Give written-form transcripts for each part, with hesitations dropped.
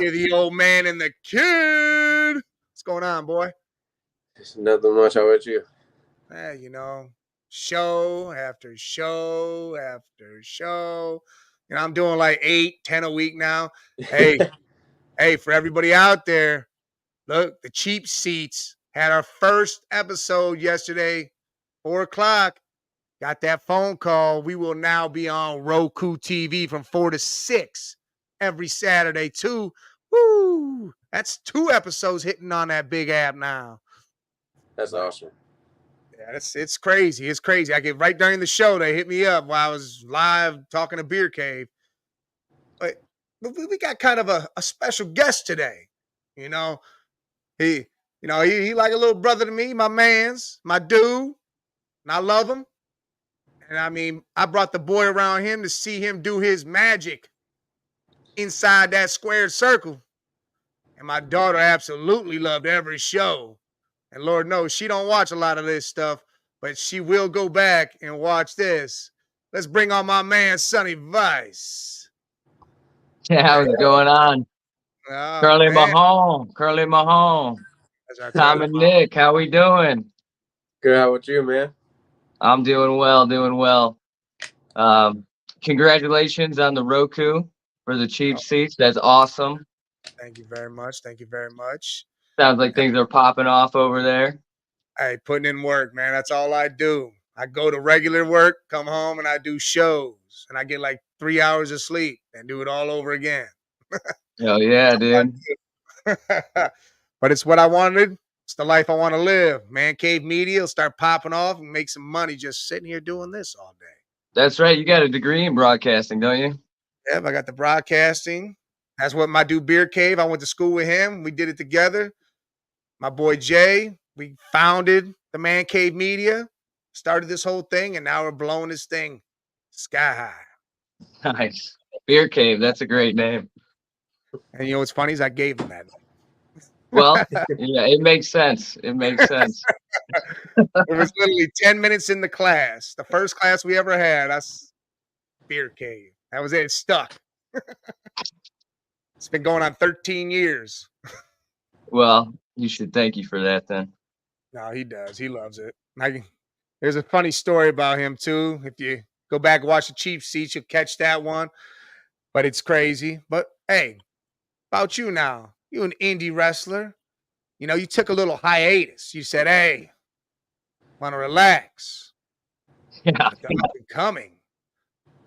You're the old man and the kid. What's going on, boy? It's nothing much. How about you? Show after show after show. I'm doing like 8, 10 a week now. Hey, for everybody out there, look, the cheap seats had our first episode yesterday, 4:00. Got that phone call. We will now be on Roku TV from 4 to 6 every Saturday, too. Woo! That's 2 episodes hitting on that big app now. That's awesome. Yeah, it's crazy. It's crazy. I get right during the show, they hit me up while I was live talking to Beer Cave. But we got kind of a special guest today. You know, he he like a little brother to me, my man's, my dude, and I love him. And I mean, I brought the boy around him to see him do his magic inside that squared circle. And my daughter absolutely loved every show. And Lord knows she don't watch a lot of this stuff, but she will go back and watch this. Let's bring on my man, Sonny Vice. Yeah, how's it going on? Oh, Curly man. Mahone. That's our Tom and Nick, how we doing? Good. How about you, man? I'm doing well. Congratulations on the Roku for the cheap seats. That's awesome. Thank you very much. Sounds like things are popping off over there. Hey, putting in work, man. That's all I do. I go to regular work, come home, and I do shows. And I get like 3 hours of sleep and do it all over again. Hell yeah, dude. But it's what I wanted. It's the life I want to live. Man Cave Media will start popping off and make some money just sitting here doing this all day. That's right. You got a degree in broadcasting, don't you? Yep, I got the broadcasting. That's what my dude Beer Cave. I went to school with him. We did it together. My boy Jay, we founded the Man Cave Media, started this whole thing, and now we're blowing this thing sky high. Nice. Beer Cave. That's a great name. And you know what's funny is I gave him that name. Well, yeah, it makes sense. It was literally 10 minutes in the class. The first class we ever had, that's Beer Cave. That was it. It stuck. It's been going on 13 years. Well, you should thank you for that then. No, he does. He loves it. There's a funny story about him too. If you go back and watch the cheap seats, you'll catch that one. But it's crazy. But hey, about you now. You an indie wrestler. You took a little hiatus. You said, hey, want to relax. Yeah. Coming.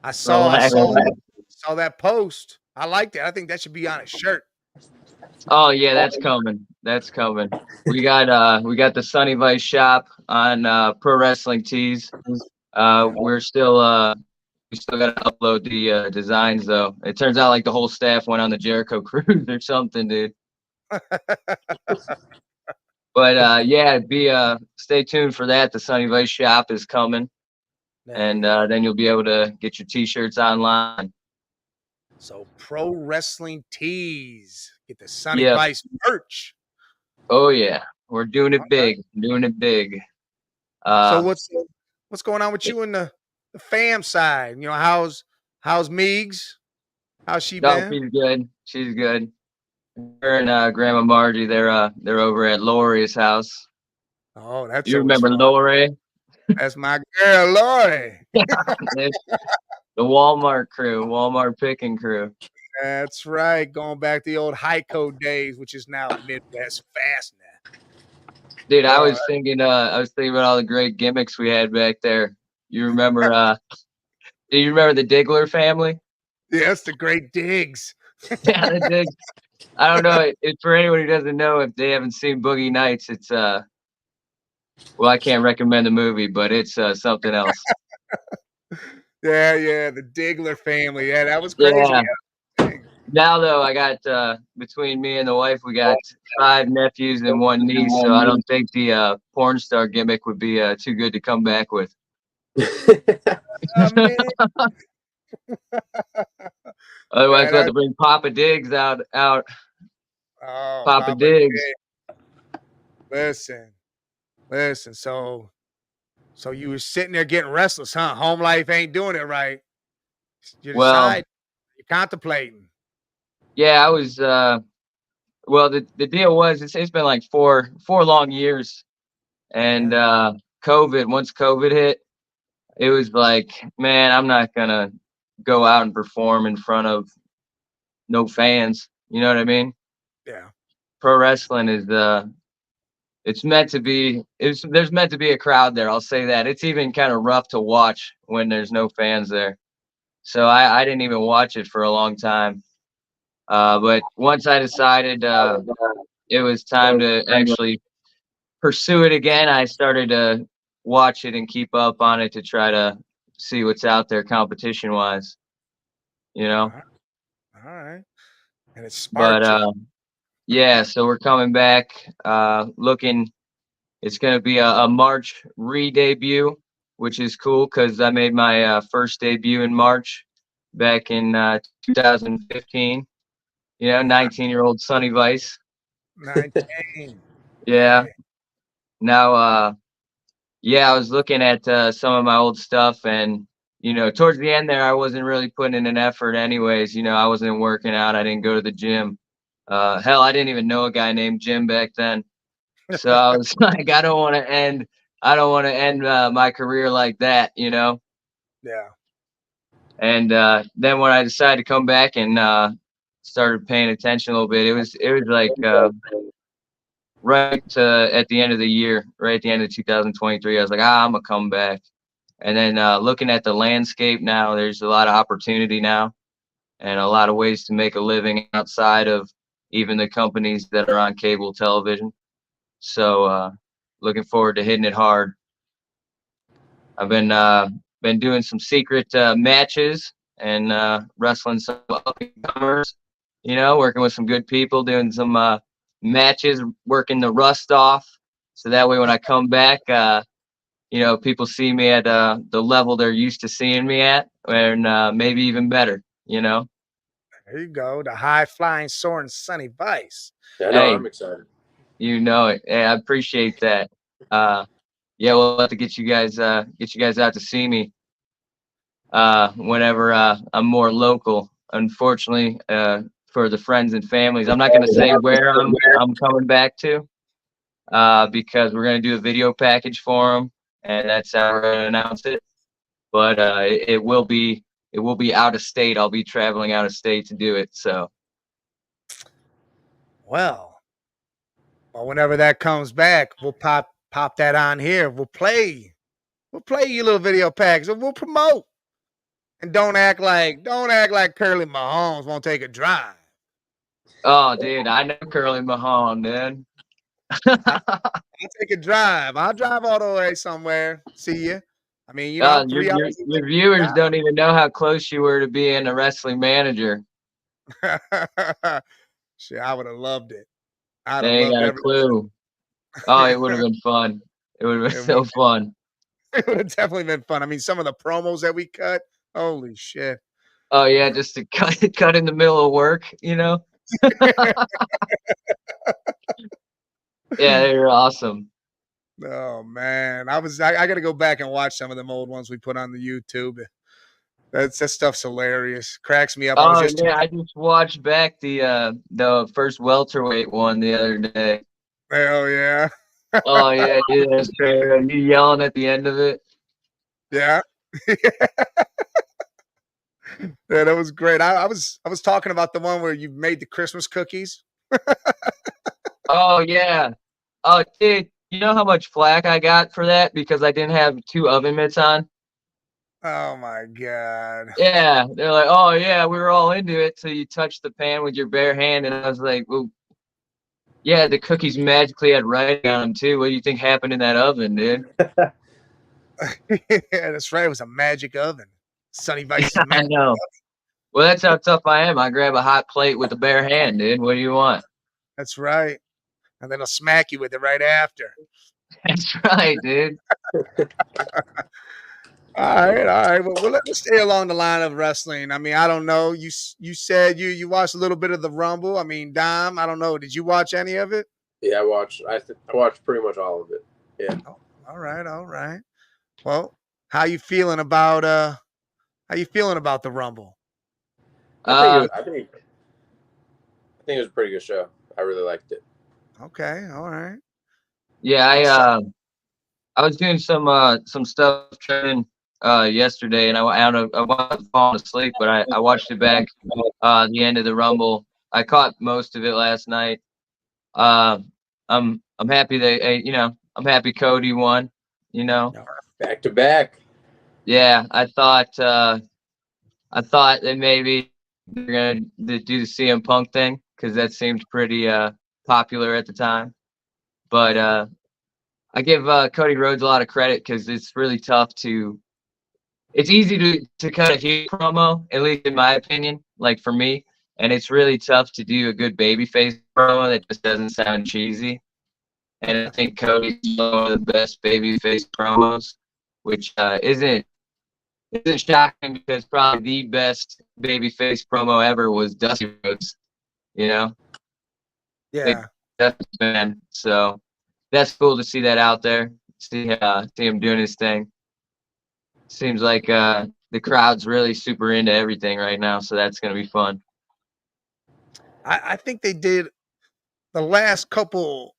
I saw that post. I liked it. I think that should be on a shirt. Oh yeah, that's coming. We got the Sonny Vice shop on Pro Wrestling Tees. We still got to upload the designs though. It turns out like the whole staff went on the Jericho cruise or something, dude. But yeah, stay tuned for that. The Sonny Vice shop is coming, and then you'll be able to get your T-shirts online. So Pro Wrestling Tees, get the Sonny Vice merch. Oh yeah, we're doing it big. So what's going on with you and the fam side? How's Meegs? How's she been? She's good. Her and Grandma Margie, they're over at Lori's house. Oh, that's you remember fun. Lori? That's my girl, Lori. The Walmart crew, Walmart picking crew. That's right. Going back to the old Heiko days, which is now Midwest Fastnet. Dude, I was thinking about all the great gimmicks we had back there. You remember do you remember the Diggler family? Yes, the Great Diggs. Yeah, the Diggs. I don't know. For anyone who doesn't know, if they haven't seen Boogie Nights, it's well, I can't recommend the movie, but it's something else. Yeah, the Diggler family. Yeah, that was crazy. Yeah. Now though, I got between me and the wife, we got 5 nephews and 1 niece, so I don't think the porn star gimmick would be too good to come back with. Otherwise, we have to bring Papa Diggs out. Oh, Papa Diggs. Listen. So you were sitting there getting restless, huh? Home life ain't doing it right. You're contemplating. Yeah, I was. Well, the deal was it's been like four long years, and Yeah. once COVID hit, it was like, man, I'm not gonna go out and perform in front of no fans. You know what I mean? Yeah. Pro wrestling is it's meant to be. There's meant to be a crowd there. I'll say that. It's even kind of rough to watch when there's no fans there. So I didn't even watch it for a long time. But once I decided it was time to actually pursue it again, I started to watch it and keep up on it to try to see what's out there competition wise. You All know, right. All right. And it but sparked you. yeah. So we're coming back. Looking. It's going to be a March re-debut, which is cool because I made my first debut in March back in 2015. 19-year-old Sonny Vice. 19. Yeah. Yeah. Now, yeah, I was looking at some of my old stuff, and towards the end there, I wasn't really putting in an effort, anyways. I wasn't working out. I didn't go to the gym. Hell, I didn't even know a guy named Jim back then. So I was like, I don't want to end. I don't want to end my career like that. Yeah. And then when I decided to come back and started paying attention a little bit, it was like right at the end of the year, right at the end of 2023. I was like, I'm gonna come back. And then looking at the landscape now, there's a lot of opportunity now, and a lot of ways to make a living outside of even the companies that are on cable television. So looking forward to hitting it hard. I've been doing some secret matches and wrestling some up and comers. Working with some good people, doing some matches, working the rust off, so that way when I come back, people see me at the level they're used to seeing me at, and maybe even better. There you go. The high flying soaring Sonny Vice. Yeah, no, Hey, I'm excited. you know it. Hey, I appreciate that. Uh, yeah, we'll have to get you guys out to see me whenever I'm more local. Unfortunately, for the friends and families, I'm not going to say where I'm coming back to because we're going to do a video package for them, and that's how we're going to announce it. But it will be out of state. I'll be traveling out of state to do it. So Well, whenever that comes back, we'll pop that on here. We'll play you little video packs. We'll promote. And don't act like Curly Mahomes won't take a drive. oh, dude, I know Curly Mahone, dude. I'll take a drive. I'll drive all the way somewhere. See you. I mean, I'm Your 3 your hours your viewers don't even know how close you were to being a wrestling manager. away. Shit, I would have loved it. I'd They have ain't loved got a every clue. Oh, it would have been fun. It would have it been would so fun. it would have definitely been fun. I mean, some of the promos that we cut, holy shit. Oh yeah, just to cut in the middle of work. Yeah, they were awesome. Oh man, I got to go back and watch some of them old ones we put on the YouTube. That stuff's hilarious. Cracks me up. I was Oh just yeah, I just watched back the first welterweight one the other day. hell yeah. Oh yeah, dude, that's great. You yelling at the end of it. Yeah. Yeah, that was great. I was talking about the one where you made the Christmas cookies. Oh yeah. Oh dude, you know how much flack I got for that because I didn't have two oven mitts on? Oh my god. Yeah, they're like, oh yeah, we were all into it till you touched the pan with your bare hand, and I was like, well, yeah, the cookies magically had writing on them too. What do you think happened in that oven, dude? Yeah, that's right. It was a magic oven. Sonny Vice's I magic. know. Well, that's how tough I am. I grab a hot plate with a bare hand, dude. What do you want? That's right. And then I'll smack you with it right after. That's right, dude. All right, all right. Well, let's stay along the line of wrestling. I mean, I don't know. You said you watched a little bit of the Rumble. I mean, Dom, I don't know. Did you watch any of it? Yeah, I watched pretty much all of it. Yeah. Oh, all right, all right. Well, how you feeling about the Rumble? I think Uh, I think I think it was a pretty good show. I really liked it. Okay, all right. Yeah, I was doing some stuff training yesterday, and I don't know, I was falling asleep, but I watched it back the end of the Rumble. I caught most of it last night. I'm happy that I'm happy Cody won. You know, Back to back. yeah, I thought that maybe they're gonna do the CM Punk thing because that seemed pretty popular at the time. But I give Cody Rhodes a lot of credit because it's really tough to. It's easy to cut a heel promo, at least in my opinion, like for me, and it's really tough to do a good babyface promo that just doesn't sound cheesy. And I think Cody's one of the best babyface promos, which isn't shocking because probably the best babyface promo ever was Dusty Rhodes. You know, Yeah. man. So that's cool to see that out there. See him doing his thing. Seems like the crowd's really super into everything right now, so that's gonna be fun. I think they did the last couple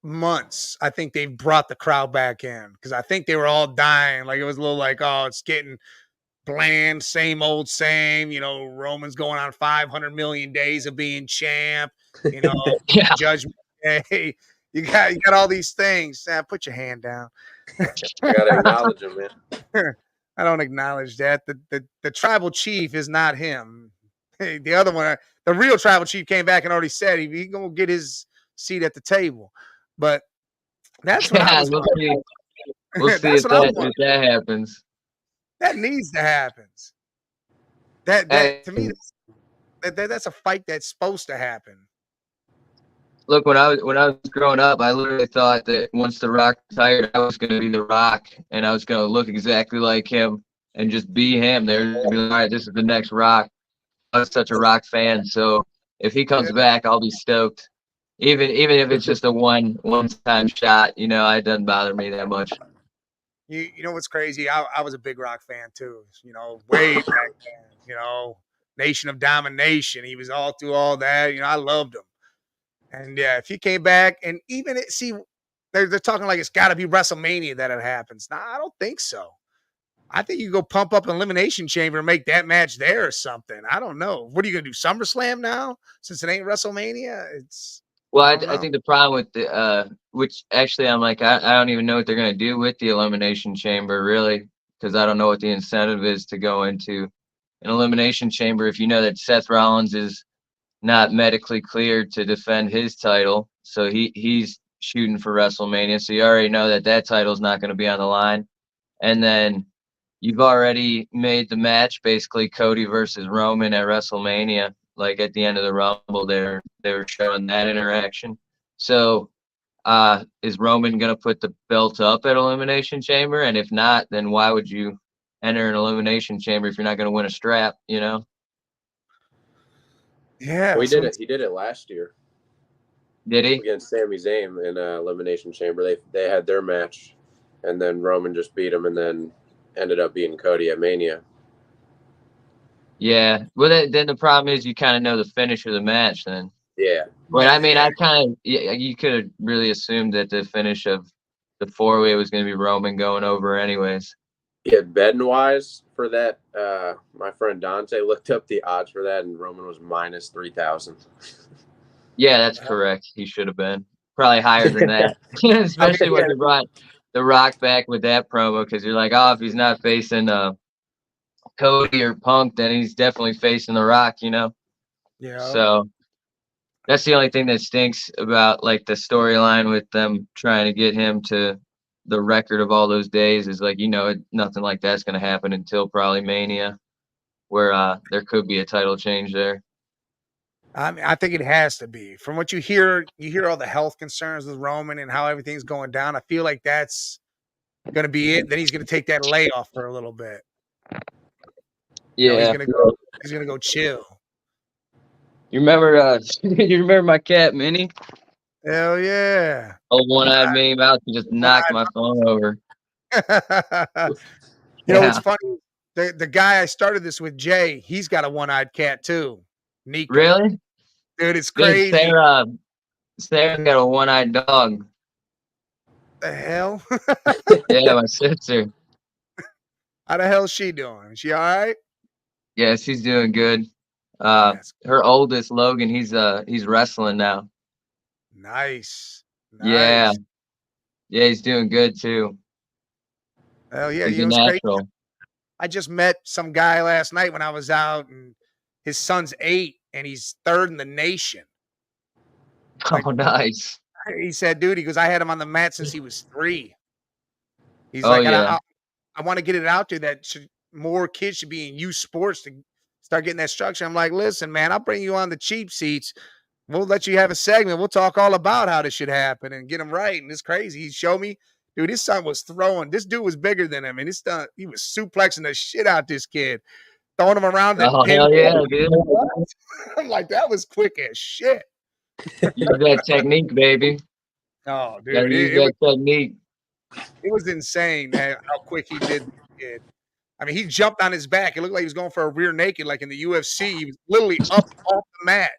months. I think they brought the crowd back in because I think they were all dying. Like it was a little like, oh, it's getting bland, same old same. Roman's going on 500 million days of being champ. Yeah. Judgment Day. You got all these things. Sam, put your hand down. I gotta acknowledge him, man. I don't acknowledge that. The tribal chief is not him. Hey, the other one, the real tribal chief, came back and already said he gonna get his seat at the table. But that's what I was. We'll see. We'll see That's if what that happens. that needs to happen. That to me, that's a fight that's supposed to happen. Look, when I was growing up, I literally thought that once The Rock retired, I was going to be The Rock, and I was going to look exactly like him and just be him. They're going to be like, all right, this is the next Rock. I was such a Rock fan, so if he comes back, I'll be stoked. Even if it's just a one-time shot, it doesn't bother me that much. You know what's crazy? I was a big Rock fan too. Way back then. Nation of Domination. He was all through all that. I loved him. And yeah, if he came back, and even they're talking like it's got to be WrestleMania that it happens. Nah, I don't think so. I think you go pump up an Elimination Chamber and make that match there or something. I don't know. What are you gonna do? SummerSlam now, since it ain't WrestleMania? Well, I think the problem with the which actually I'm like I don't even know what they're gonna do with the Elimination Chamber really, because I don't know what the incentive is to go into an Elimination Chamber if you know that Seth Rollins is not medically cleared to defend his title, so he's shooting for WrestleMania. So you already know that title is not going to be on the line, and then you've already made the match basically Cody versus Roman at WrestleMania. Like at the end of the Rumble, they were showing that interaction. So is Roman going to put the belt up at Elimination Chamber? And if not, then why would you enter an Elimination Chamber if you're not going to win a strap? Yeah, well, he did it last year. Did he? Against Sami Zayn in Elimination Chamber. They had their match, and then Roman just beat him, and then ended up beating Cody at Mania. Yeah. Well, then the problem is you kind of know the finish of the match then. Yeah. But I mean, you could have really assumed that the finish of the 4-way was going to be Roman going over anyways. Yeah, betting wise for that, my friend Dante looked up the odds for that, and Roman was minus 3,000. Yeah, that's correct. He should have been probably higher than that, especially when they brought The Rock back with that promo. Because you're like, oh, if he's not facing Cody or Punk, then he's definitely facing The Rock, Yeah. So that's the only thing that stinks about like the storyline with them trying to get him to the record of all those days is like, nothing like that's going to happen until probably Mania, where there could be a title change there. I mean, I think it has to be. From what you hear all the health concerns with Roman and how everything's going down. I feel like that's going to be it. Then he's going to take that layoff for a little bit. Yeah, he's going to go chill. You remember? You remember my cat Minnie? Hell yeah! Oh, one-eyed Minnie Mouse just knocked my phone over. It's funny. The guy I started this with, Jay, he's got a one-eyed cat too. Nico. Really? Dude, it's Dude, crazy. Sarah's got a one-eyed dog. The hell? Yeah, my sister. How the hell is she doing? Is she all right? Yeah, she's doing good. That's Her oldest, Logan, he's wrestling now. nice. Yeah, Nice. yeah, he's doing good too. Hell yeah. He's You a know, it's crazy. natural. I just met some guy last night when I was out, and his son's 8, and he's 3rd in the nation. Like, Oh, nice. he said, dude, he goes, I had him on the mat since he was 3. He's Oh like, and yeah. I want to get it out there that more kids should be in youth sports to start getting that structure. I'm like, listen, man, I'll bring you on the cheap seats. We'll let you have a segment. We'll talk all about how this should happen and get him right. And it's crazy. He showed me, dude, his son was throwing. This dude was bigger than him, and his son, he was suplexing the shit out this kid, throwing him around and Oh pin. hell yeah, dude. I'm like, that was quick as shit. Use that technique, baby. Oh, Gotta dude, use that technique. it was insane how quick he did this kid. I mean, he jumped on his back. It looked like he was going for a rear naked, like in the UFC. He was literally up off the mat.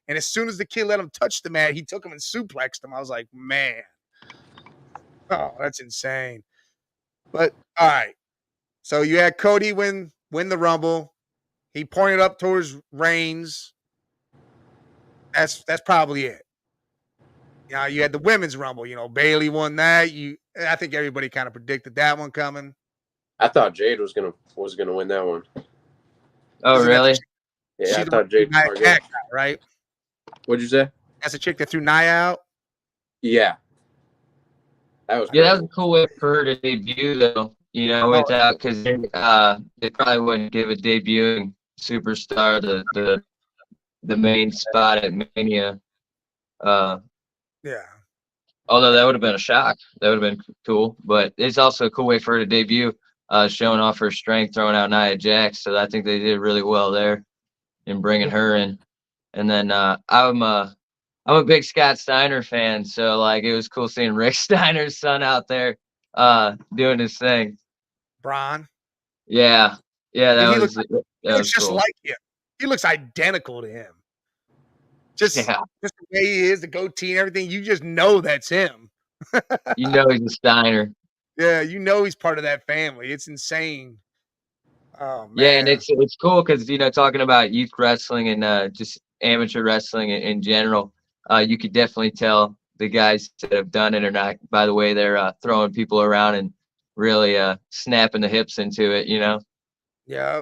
And as soon as the kid let him touch the mat, he took him and suplexed him. I was like, man, oh, that's insane. But all right. So you had Cody win the Rumble. He pointed up towards Reigns. That's probably it. You know, you had the women's Rumble. You know, Bayley won that. I think everybody kind of predicted that one coming. I thought Jade was gonna win that one. Oh really? Yeah, I thought Jade was Nia, right? What'd you say? That's a chick that threw Nia out. Yeah. That was Yeah, that was a cool way for her to debut, though. You know, without because they probably wouldn't give a debuting superstar the main spot at Mania. Yeah. Although that would have been a shock, that would have been cool. But it's also a cool way for her to debut, showing off her strength, throwing out Nia Jax. So I think they did really well there in bringing her in. And then I'm a big Scott Steiner fan, so like it was cool seeing Rick Steiner's son out there doing his thing. Braun. Yeah, that Dude, was just cool. like him. He looks identical to him. Just the way he is, the goatee and everything. You just know that's him. You know he's a Steiner. Yeah, you know he's part of that family. It's insane. Oh man. Yeah, and it's cool because you know talking about youth wrestling and just amateur wrestling in general, you could definitely tell the guys that have done it or not by the way they're throwing people around and really snapping the hips into it. You know. Yeah.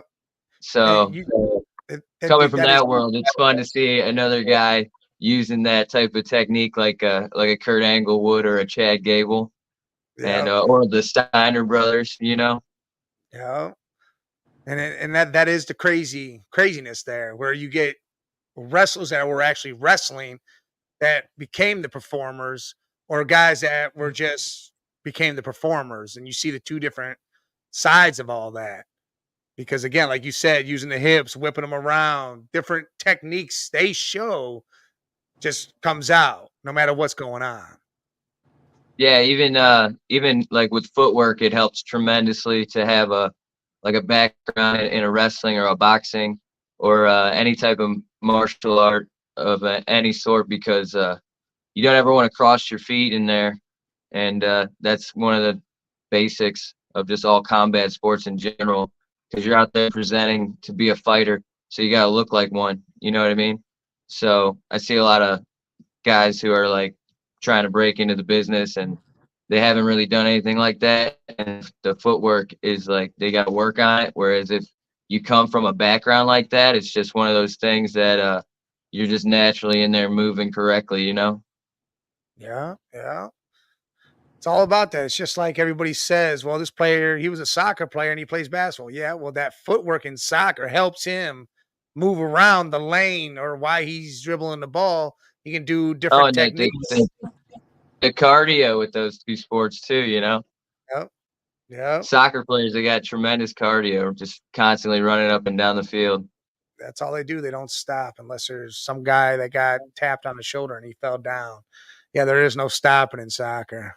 So coming from that world, it's fun to see another guy using that type of technique like a Kurt Angle would or a Chad Gable, and or the Steiner brothers, you know. Yeah, and that is the craziness there, where you get wrestlers that were actually wrestling that became the performers, or guys that were just became the performers, and you see the two different sides of all that. Because again, like you said, using the hips, whipping them around, different techniques they show just comes out no matter what's going on. Yeah, even like with footwork, it helps tremendously to have a background in a wrestling or a boxing or any type of martial art of any sort because you don't ever want to cross your feet in there, and that's one of the basics of just all combat sports in general. Because you're out there presenting to be a fighter, so you gotta look like one. You know what I mean? So I see a lot of guys who are like trying to break into the business and they haven't really done anything like that. And the footwork is like they got to work on it. Whereas if you come from a background like that, it's just one of those things that you're just naturally in there moving correctly. You know? Yeah. It's all about that. It's just like everybody says, well, this player, he was a soccer player and he plays basketball. Yeah, well, that footwork in soccer helps him move around the lane or why he's dribbling the ball. He can do different techniques. The cardio with those two sports too, you know? Yeah. Soccer players, they got tremendous cardio, just constantly running up and down the field. That's all they do. They don't stop unless there's some guy that got tapped on the shoulder and he fell down. Yeah, there is no stopping in soccer.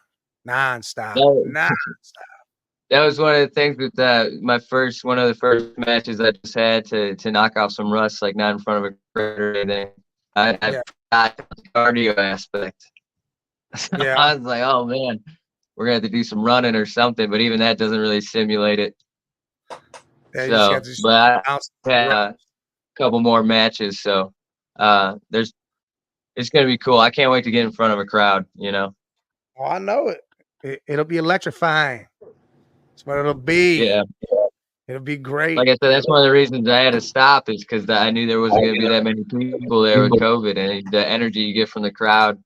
Nonstop. That was one of the things with one of the first matches I just had to knock off some rust, like not in front of a crowd or anything. I Yeah. got the cardio aspect. So Yeah. I was like, oh man, we're gonna have to do some running or something. But even that doesn't really simulate it. Yeah, you just So, got to but bounce. I had a couple more matches, so it's gonna be cool. I can't wait to get in front of a crowd. Oh, I know it. It'll be electrifying. That's what it'll be. Yeah. It'll be great. Like I said, that's one of the reasons I had to stop is because I knew there wasn't going to be that many people there with COVID, and the energy you get from the crowd,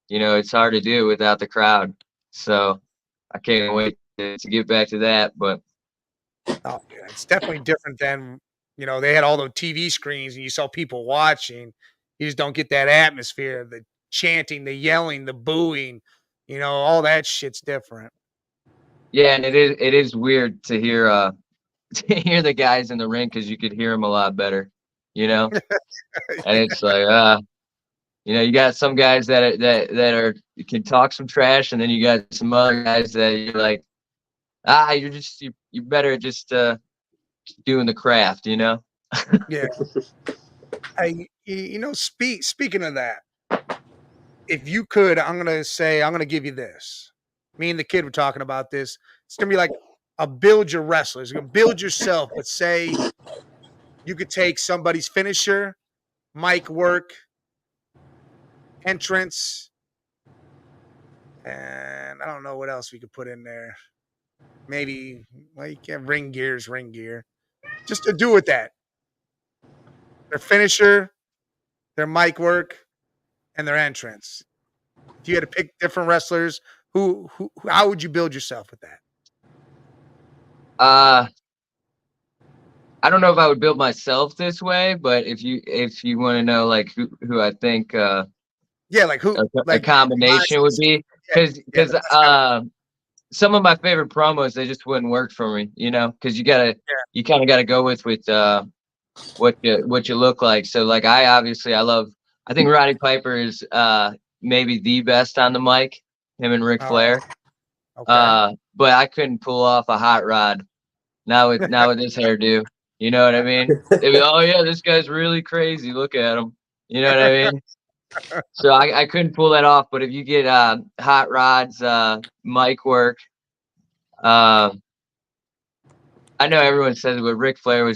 it's hard to do without the crowd. So I can't wait to get back to that. But Oh, yeah, it's definitely different than they had all those TV screens and you saw people watching. You just don't get that atmosphere, the chanting, the yelling, the booing. All that shit's different. yeah, and it is weird to hear to hear the guys in the ring because you could hear them a lot better, and it's like you got some guys that can talk some trash, and then you got some other guys that you're like, you're better at just doing the craft, Yeah. Speaking of that, if you could, I'm gonna give you this. Me and the kid were talking about this. It's gonna be like a build your wrestlers. You're gonna build yourself, but say you could take somebody's finisher, mic work, entrance, and I don't know what else we could put in there. Maybe you can't ring gear. Just to do with that. Their finisher, their mic work, and their entrance. If you had to pick different wrestlers, how would you build yourself with that? I don't know if I would build myself this way, but if you want to know like who I think Yeah, like who? a Like combination would be, because yeah, some of my favorite promos, they just wouldn't work for me, because you kind of gotta go with what you look like. So like I think Roddy Piper is maybe the best on the mic, him and Ric Flair. Okay. But I couldn't pull off a hot rod now with this hairdo. You know what I mean? They'd be, oh yeah, this guy's really crazy. Look at him. You know what I mean? So I couldn't pull that off. But if you get hot rods, mic work, I know everyone says it, but Ric Flair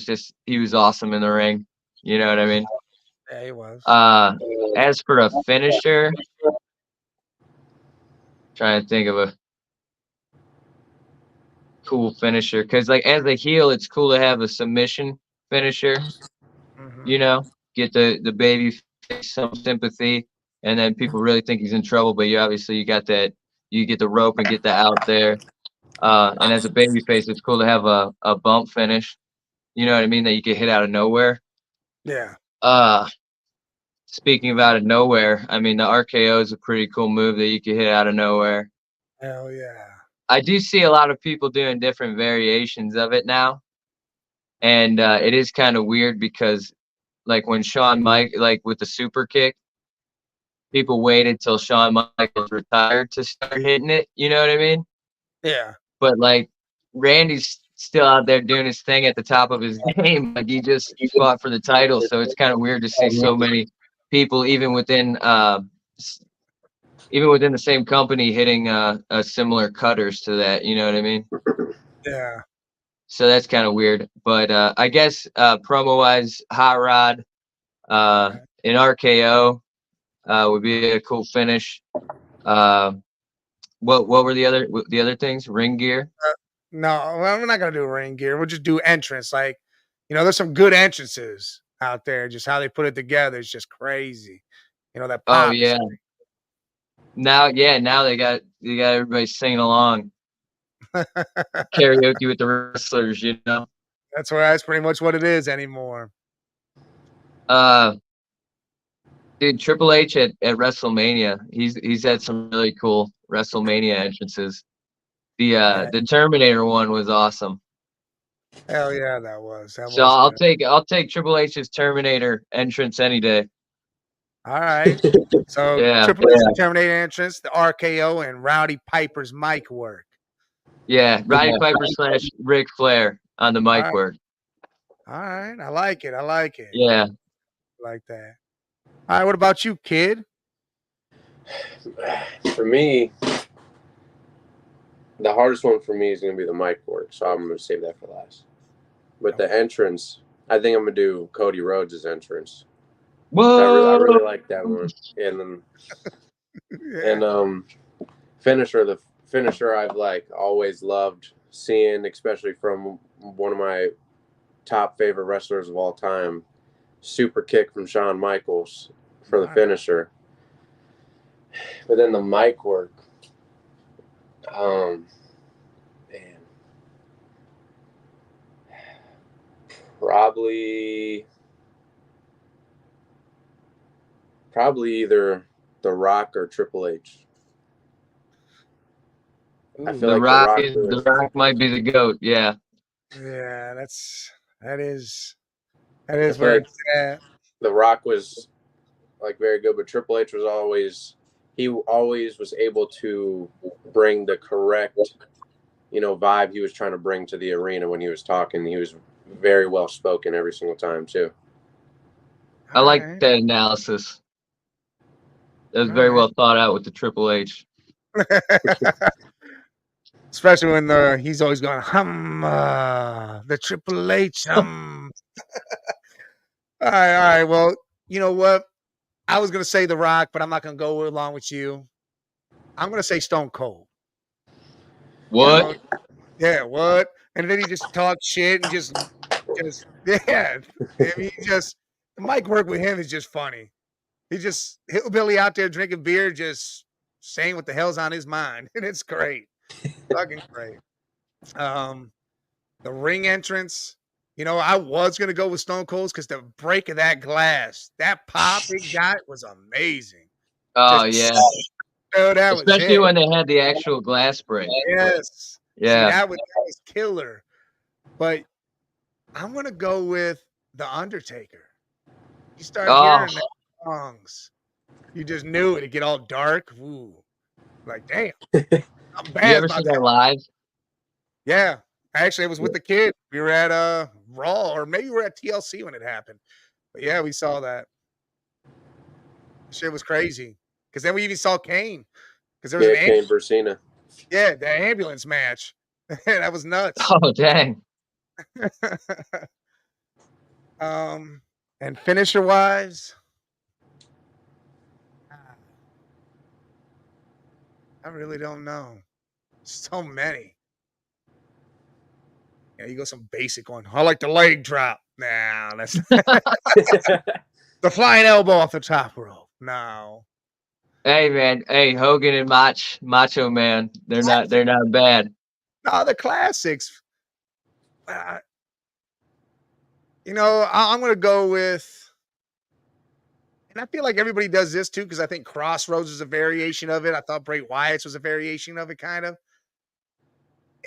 he was awesome in the ring. You know what I mean? Yeah, he was. As for a finisher, trying to think of a cool finisher, because like as a heel, it's cool to have a submission finisher. Mhm. Get the baby face some sympathy, and then people really think he's in trouble. But you got that, you get the rope and get that out there. And as a baby face, it's cool to have a bump finish. You know what I mean? That you can hit out of nowhere. Yeah. Speaking of out of nowhere, I mean the RKO is a pretty cool move that you can hit out of nowhere. Hell yeah. I do see a lot of people doing different variations of it now, and it is kind of weird because, like when like with the super kick, people waited till Shawn Michaels retired to start hitting it. You know what I mean? Yeah. But like Randy's still out there doing his thing at the top of his game. Like he just fought for the title, so it's kind of weird to see so many people, even within the same company, hitting similar cutters to that. You know what I mean? Yeah. So that's kind of weird. But I guess promo wise, Hot Rod, an RKO would be a cool finish. What were the other things? Ring gear. No, well, we're not gonna do ring gear. We'll just do entrance. Like, there's some good entrances out there. Just how they put it together is just crazy. That Oh pops. yeah. Now they got everybody singing along, karaoke with the wrestlers. That's pretty much what it is anymore. Dude, Triple H at WrestleMania, he's had some really cool WrestleMania entrances. The Terminator one was awesome. Hell yeah, that was. So I'll take Triple H's Terminator entrance any day. All right. So Yeah. Triple H Terminator entrance, the RKO, and Rowdy Piper's mic work. Yeah, Roddy Piper / Ric Flair on the mic work. All right. I like it. Yeah. Like that. All right, what about you, kid? For me, the hardest one for me is going to be the mic work, so I'm going to save that for last. But the entrance, I think I'm going to do Cody Rhodes' entrance. Whoa! I really like that one. And finisher, the finisher I've like always loved seeing, especially from one of my top favorite wrestlers of all time, super kick from Shawn Michaels for the finisher. But then the mic work, man, probably either The Rock or Triple H. I feel The like Rock might be the GOAT. Yeah. Yeah, that is I where feel it's at. The Rock was like very good, but Triple H was always was able to bring the correct, vibe he was trying to bring to the arena when he was talking. He was very well spoken every single time too. I like that analysis. That was very well thought out with the Triple H. Especially when he's always going the Triple H All right. Well, you know what? I was gonna say The Rock, but I'm not gonna go along with you. I'm gonna say Stone Cold. What? Yeah, what? And then he just talks shit and just yeah. I mean, the mic work with him is just funny. He just hillbilly out there drinking beer, just saying what the hell's on his mind, and it's great, fucking great. The ring entrance. I was gonna go with Stone Cold's because the break of that glass, that pop it got was amazing. Oh yeah. Oh, that Especially was when they had the actual glass break. Yes. Yeah. See, that was killer. But I'm gonna go with The Undertaker. You start hearing the songs. You just knew it'd get all dark. Ooh. Like, damn. I'm bad. You ever see that live? Yeah. Actually, I was with the kid. We were at Raw, or maybe we were at TLC when it happened. But yeah, we saw that. Shit was crazy. Because then we even saw Kane. Because there was an Kane versus Cena. Yeah, the ambulance match. That was nuts. Oh dang. And finisher wise, I really don't know. So many. Yeah, you go some basic one. I like the leg drop. Nah, that's the flying elbow off the top rope. No. Hey man, hey Hogan and Macho Man, they're not bad. No, the classics. I'm gonna go with, and I feel like everybody does this too, because I think Crossroads is a variation of it. I thought Bray Wyatt's was a variation of it, kind of.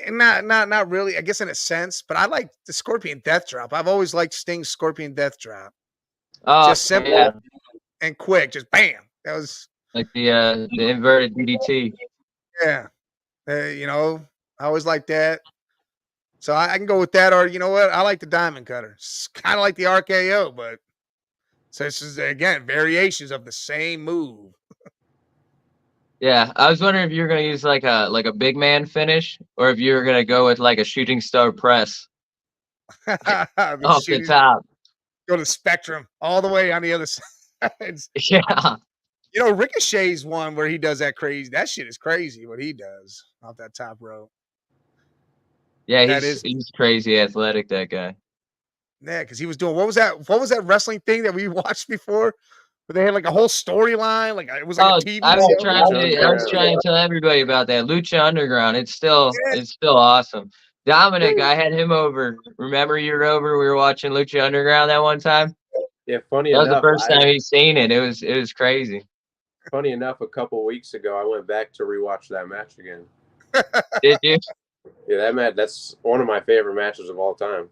And not really, I guess in a sense, but I like the Scorpion Death Drop. I've always liked Sting's Scorpion Death Drop. Oh, just simple and quick, just bam. That was like the inverted DDT. Yeah. I always like that. So I can go with that, or you know what? I like the Diamond Cutter. It's kind of like the RKO, but so this is again variations of the same move. Yeah, I was wondering if you were gonna use like a big man finish, or if you were gonna go with like a shooting star press off the top. Go to Spectrum all the way on the other sides. Yeah. Ricochet's one where he does that crazy. That shit is crazy what he does off that top rope. Yeah, he's crazy athletic, that guy. Yeah, because he was doing what was that wrestling thing that we watched before? But they had like a whole storyline, like it was like a TV I was show. trying to tell everybody about that Lucha Underground. It's still awesome. Dominic, I had him over. Remember you were over? We were watching Lucha Underground that one time. Yeah, funny enough. That was the first time he's seen it. It was crazy. Funny enough, a couple weeks ago, I went back to rewatch that match again. Did you? Yeah, that match. That's one of my favorite matches of all time.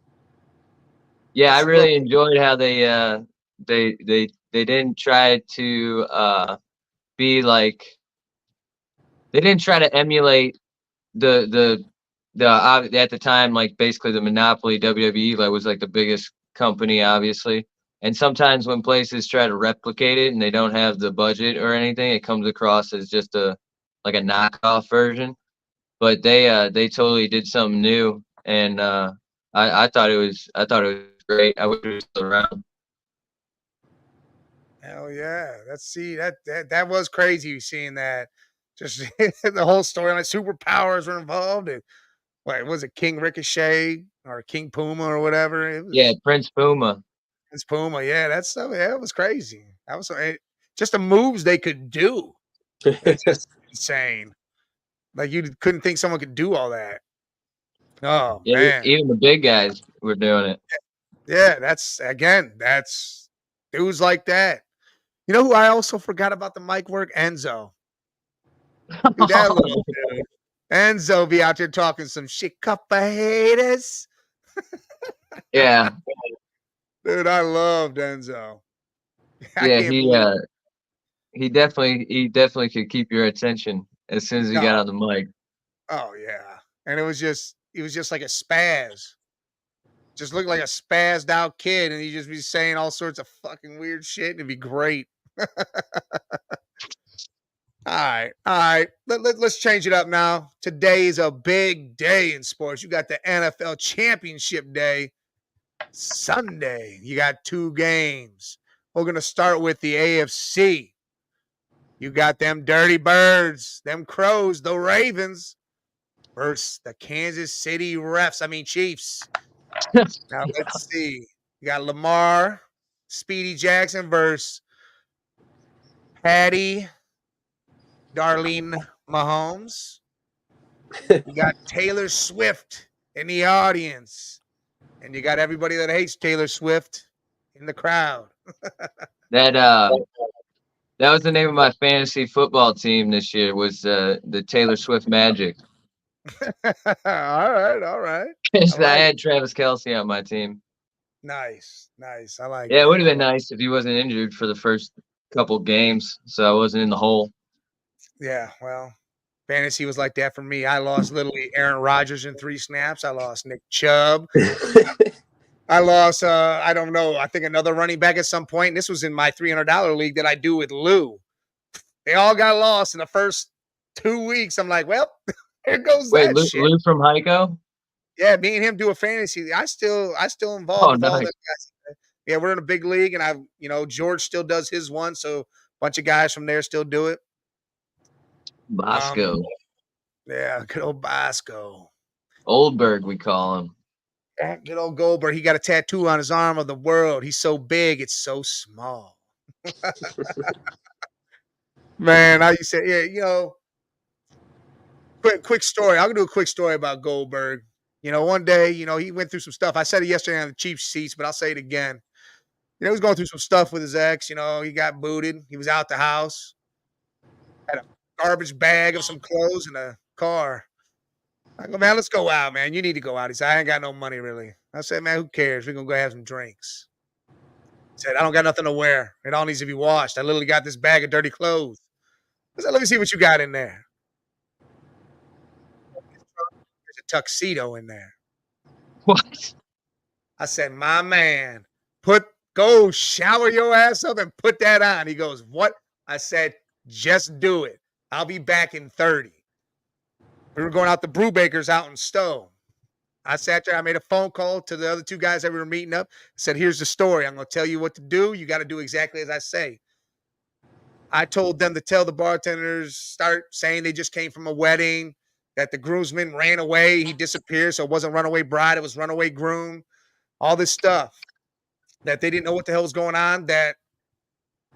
Yeah, I really enjoyed how they didn't try to be like, they didn't try to emulate the at the time, like basically the monopoly WWE, like was like the biggest company obviously, And sometimes when places try to replicate it and they don't have the budget or anything, it comes across as just a knockoff version. But they totally did something new, and I thought it was great. I wish it was still around. Hell yeah. That was crazy seeing that. Just the whole story, like superpowers were involved. And what was it, King Ricochet or King Puma or whatever? It Yeah, was Prince Puma. it's Puma. Yeah, that's so yeah, it was crazy. That was just the moves they could do. It's just insane. Like you couldn't think someone could do all that. Oh Yeah, man. even the big guys were doing it. Yeah, that's dudes like that. You know who I also forgot about the mic work? Enzo. Dude, that little dude. Enzo be out there talking some shit, couple haters. Yeah, Dude, I loved Enzo. I yeah, can't believe he definitely could keep your attention as soon as he got no. on the mic. Oh yeah. And he was just like a spaz. Just looked like a spazzed out kid, and he'd just be saying all sorts of fucking weird shit, and it'd be great. All right, all right. Let's change it up now. Today is a big day in sports. You got the NFL Championship Day Sunday. You got 2 games. We're gonna start with the AFC. You got them dirty birds, them crows, the Ravens versus the Kansas City Chiefs. Now let's see. You got Lamar, Speedy Jackson versus Patty, Darlene Mahomes. You got Taylor Swift in the audience. And you got everybody that hates Taylor Swift in the crowd. That that was the name of my fantasy football team this year, was the Taylor Swift Magic. All right, all right. I I like had Travis Kelce on my team. nice, nice. I like Yeah, it would that. have been nice if he wasn't injured for the first couple games, so I wasn't in the hole. Yeah, well, fantasy was like that for me. I lost literally Aaron Rodgers in 3 snaps. I lost Nick Chubb. I lost, I don't know, I think another running back at some point. This was in my $300 league that I do with Lou. They all got lost in the first 2 weeks. I'm like, well, there goes Wait, that shit. Lou from Heiko? Yeah, me and him do a fantasy. I still involved Oh, with all them nice. guys. Yeah, we're in a big league, and George still does his one, so a bunch of guys from there still do it. Bosco. Yeah, good old Bosco. Oldberg, we call him. Good old Goldberg. He got a tattoo on his arm of the world. He's so big, it's so small. Man, I used to say, yeah, quick story. I'm gonna do a quick story about Goldberg. One day, he went through some stuff. I said it yesterday on the Chiefs seats, but I'll say it again. He was going through some stuff with his ex. He got booted. He was out the house, had a garbage bag of some clothes in a car. I go, man, let's go out, man. You need to go out. He said, I ain't got no money, really. I said, man, who cares? We're going to go have some drinks. He said, I don't got nothing to wear. It all needs to be washed. I literally got this bag of dirty clothes. I said, let me see what you got in there. There's a tuxedo in there. What? I said, my man, go shower your ass up and put that on. He goes, what? I said, just do it. I'll be back in 30. We were going out to Brewbaker's out in Stowe. I sat there. I made a phone call to the other 2 guys that we were meeting up. I said, here's the story. I'm going to tell you what to do. You got to do exactly as I say. I told them to tell the bartenders, start saying they just came from a wedding, that the groomsman ran away. He disappeared, so it wasn't runaway bride. It was runaway groom. All this stuff. That they didn't know what the hell was going on, that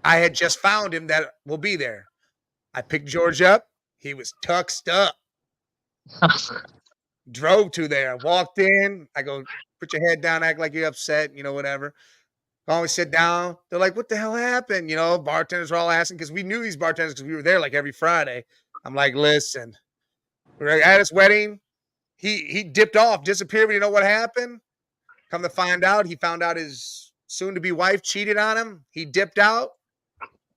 I had just found him that will be there. I picked George up. He was tucked up. Drove to there. Walked in. I go, put your head down, act like you're upset, whatever. Always sit down. They're like, what the hell happened? Bartenders were all asking because we knew these bartenders because we were there like every Friday. I'm like, listen, we're at his wedding. He dipped off, disappeared. We didn't know what happened. Come to find out, he found out his soon-to-be wife cheated on him. He dipped out.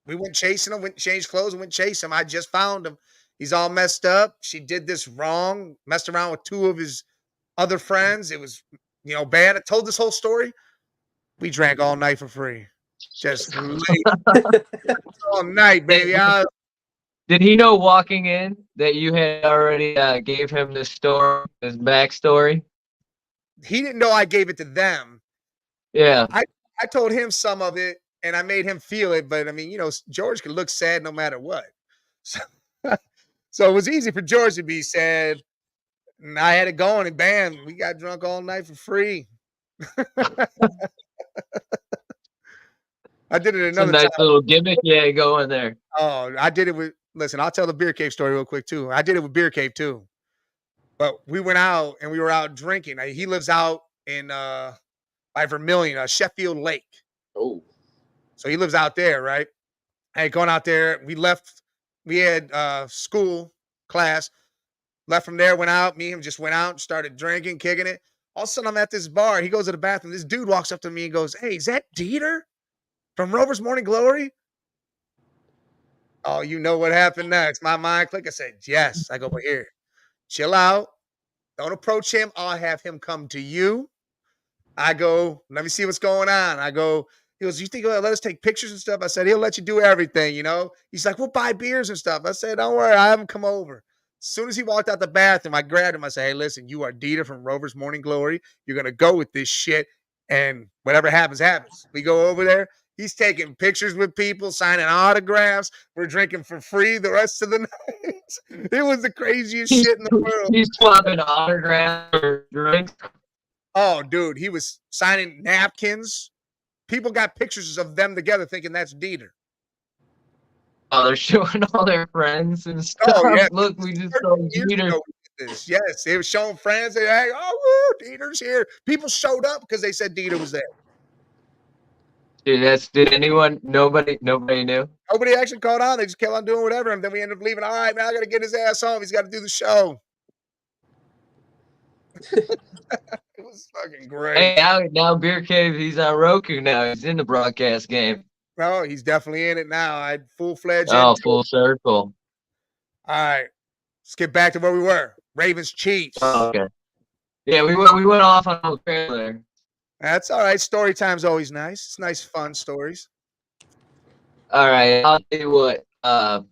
We went chasing him, went changed clothes, and went chase him. I just found him. He's all messed up. She did this wrong, messed around with 2 of his other friends. It was, bad. I told this whole story. We drank all night for free. Just late all night, baby. Did he know walking in that you had already gave him the story, his backstory? He didn't know I gave it to them. Yeah. I told him some of it, and I made him feel it. But I mean, George could look sad no matter what. So, so it was easy for George to be sad. And I had it going, and bam, we got drunk all night for free. I did it It's a another nice time. little gimmick, yeah, go in there. Oh, I did it with. Listen, I'll tell the beer cave story real quick too. I did it with beer cave too. But we went out and we were out drinking. He lives out in by Vermilion, Sheffield Lake. Oh, so he lives out there, right? I had gone out there. We left. We had school class. Left from there. Went out. Me and him just went out and started drinking, kicking it. All of a sudden, I'm at this bar. He goes to the bathroom. This dude walks up to me and goes, "Hey, is that Dieter from Rover's Morning Glory?" Oh, you know what happened next. My mind clicked. I said, "Yes." I go, "But here, chill out. Don't approach him. I'll have him come to you." I go, "Let me see what's going on." I go, he goes, "You think he'll let us take pictures and stuff?" I said, "He'll let you do everything, you know?" He's like, "We'll buy beers and stuff." I said, "Don't worry, I have him come over." As soon as he walked out the bathroom, I grabbed him. I said, "Hey, listen, you are Dieter from Rover's Morning Glory. You're going to go with this shit, and whatever happens, happens." We go over there. He's taking pictures with people, signing autographs. We're drinking for free the rest of the night. It was the craziest shit in the world. He's swapping autographs or drinks. Oh, dude, he was signing napkins. People got pictures of them together thinking that's Dieter. Oh, they're showing all their friends and stuff. Oh, yeah. Look, we just saw Dieter. Yes, they were showing friends. They, "Hey, oh, woo, Dieter's here." People showed up because they said Dieter was there. Dude, did anyone, nobody knew? Nobody actually caught on. They just kept on doing whatever. And then we ended up leaving. All right, man, I got to get his ass home. He's got to do the show. It was fucking great. Hey, now Beer Cave, he's on Roku now. He's in the broadcast game. Oh, he's definitely in it now. I full-fledged. Oh, full circle. All right, let's get back to where we were. Ravens Chiefs. Oh, okay. Yeah, we went off on a trailer. That's all right. Story time's always nice. It's nice, fun stories. All right, I'll tell you what. I'm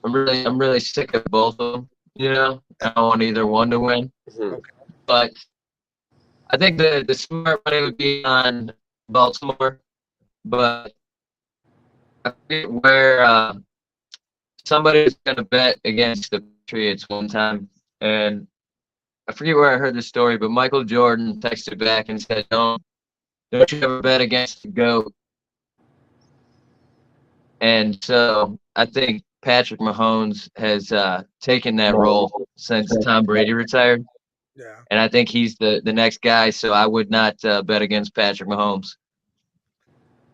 really sick of both of them. You know, I don't want either one to win. Mhm. But I think the smart money would be on Baltimore. But I forget where somebody was going to bet against the Patriots one time, and I forget where I heard the story, but Michael Jordan texted back and said, don't you ever bet against the GOAT. And so I think Patrick Mahomes has taken that role since Tom Brady retired. Yeah. And I think he's the next guy, so I would not bet against Patrick Mahomes.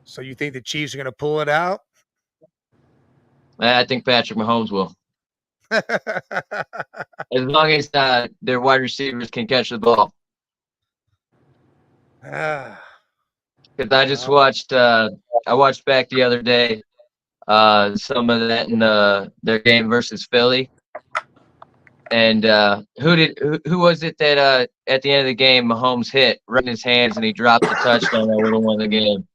So you think the Chiefs are going to pull it out? I think Patrick Mahomes will. As long as their wide receivers can catch the ball. Because I just watched back the other day some of that in their game versus Philly. And who was it that at the end of the game Mahomes hit right in his hands and he dropped the touchdown that would have won the game?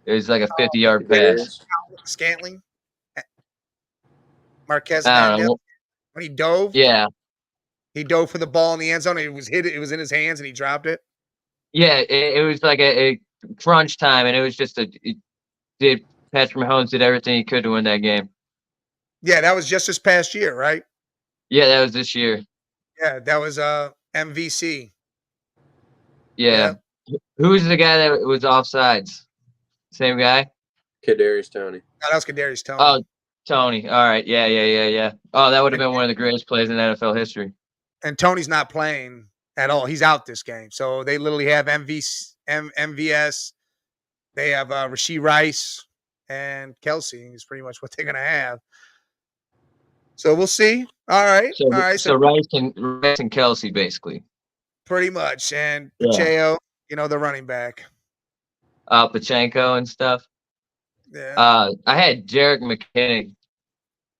It was like a 50-yard pass. Scantling? Marquez I don't know. when he dove? Yeah. He dove for the ball in the end zone. And it was in his hands and he dropped it. Yeah, it was like a crunch time, and it was just Patrick Mahomes did everything he could to win that game. Yeah, that was just this past year, right? Yeah, that was this year. Yeah, that was MVC. Yeah. Who was the guy that was offsides? Same guy? Kadarius Toney. No, that was Kadarius Toney. Oh, Tony. All right. Yeah. Oh, that would have been one of the greatest plays in NFL history. And Tony's not playing at all. He's out this game. So they literally have MVS. They have Rashee Rice and Kelsey is pretty much what they're going to have. So we'll see. All right. So, all right. So Rice and Kelsey, basically. Pretty much. And Pacheco, the running back. Pachenko and stuff. Yeah. I had Jerick McKinnon,